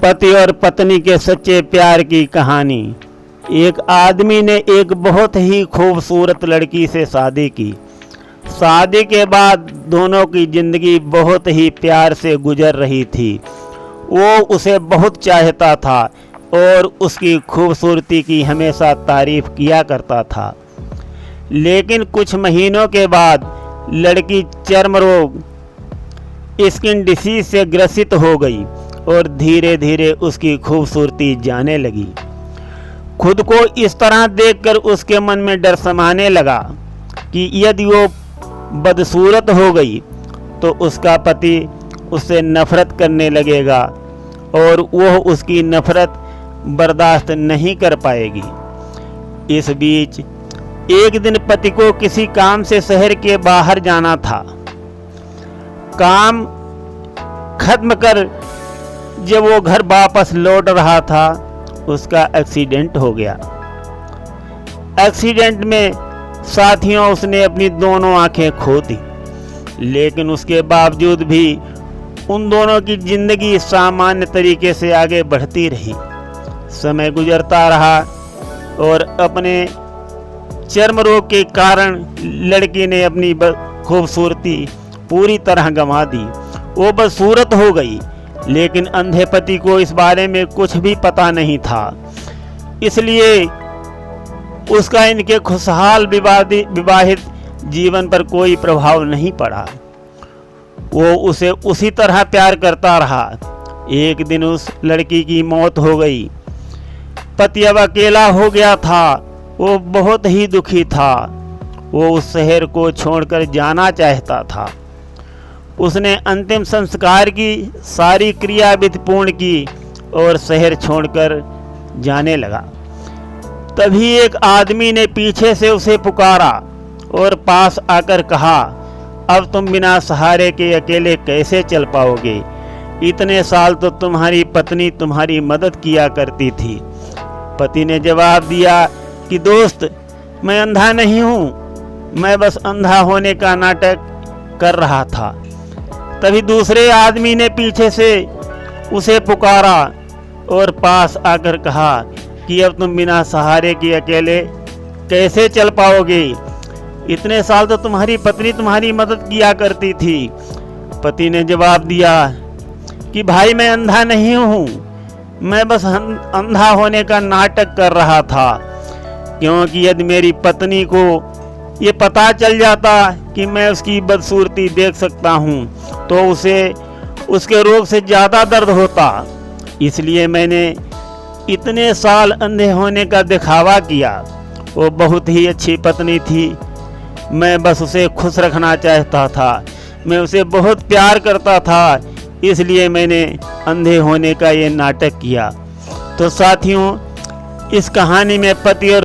पति और पत्नी के सच्चे प्यार की कहानी। एक आदमी ने एक बहुत ही खूबसूरत लड़की से शादी की। शादी के बाद दोनों की ज़िंदगी बहुत ही प्यार से गुजर रही थी। वो उसे बहुत चाहता था और उसकी खूबसूरती की हमेशा तारीफ किया करता था। लेकिन कुछ महीनों के बाद लड़की चर्म रोग स्किन डिसीज से ग्रसित हो गई और धीरे धीरे उसकी खूबसूरती जाने लगी। खुद को इस तरह देखकर उसके मन में डर समाने लगा कि यदि वो बदसूरत हो गई तो उसका पति उससे नफरत करने लगेगा और वह उसकी नफरत बर्दाश्त नहीं कर पाएगी। इस बीच एक दिन पति को किसी काम से शहर के बाहर जाना था। काम खत्म कर जब वो घर वापस लौट रहा था, उसका एक्सीडेंट हो गया। एक्सीडेंट में साथियों उसने अपनी दोनों आंखें खो दी, लेकिन उसके बावजूद भी उन दोनों की जिंदगी सामान्य तरीके से आगे बढ़ती रही। समय गुजरता रहा और अपने चर्म रोग के कारण लड़की ने अपनी खूबसूरती पूरी तरह गंवा दी। वो बदसूरत हो गई, लेकिन अंधे पति को इस बारे में कुछ भी पता नहीं था। इसलिए उसका इनके खुशहाल विवाहित जीवन पर कोई प्रभाव नहीं पड़ा। वो उसे उसी तरह प्यार करता रहा। एक दिन उस लड़की की मौत हो गई। पति अब अकेला हो गया था। वो बहुत ही दुखी था। वो उस शहर को छोड़कर जाना चाहता था। उसने अंतिम संस्कार की सारी क्रिया विधि पूर्ण की और शहर छोड़कर जाने लगा। तभी एक आदमी ने पीछे से उसे पुकारा और पास आकर कहा, अब तुम बिना सहारे के अकेले कैसे चल पाओगे? इतने साल तो तुम्हारी पत्नी तुम्हारी मदद किया करती थी। पति ने जवाब दिया कि दोस्त, मैं अंधा नहीं हूँ, मैं बस अंधा होने का नाटक कर रहा था। तभी दूसरे आदमी ने पीछे से उसे पुकारा और पास आकर कहा कि अब तुम बिना सहारे के अकेले कैसे चल पाओगे? इतने साल तो तुम्हारी पत्नी तुम्हारी मदद किया करती थी। पति ने जवाब दिया कि भाई, मैं अंधा नहीं हूँ, मैं बस अंधा होने का नाटक कर रहा था, क्योंकि यदि मेरी पत्नी को ये पता चल जाता कि मैं उसकी बदसूरती देख सकता हूँ तो उसे उसके रोग से ज़्यादा दर्द होता। इसलिए मैंने इतने साल अंधे होने का दिखावा किया। वो बहुत ही अच्छी पत्नी थी। मैं बस उसे खुश रखना चाहता था। मैं उसे बहुत प्यार करता था, इसलिए मैंने अंधे होने का ये नाटक किया। तो साथियों, इस कहानी में पति और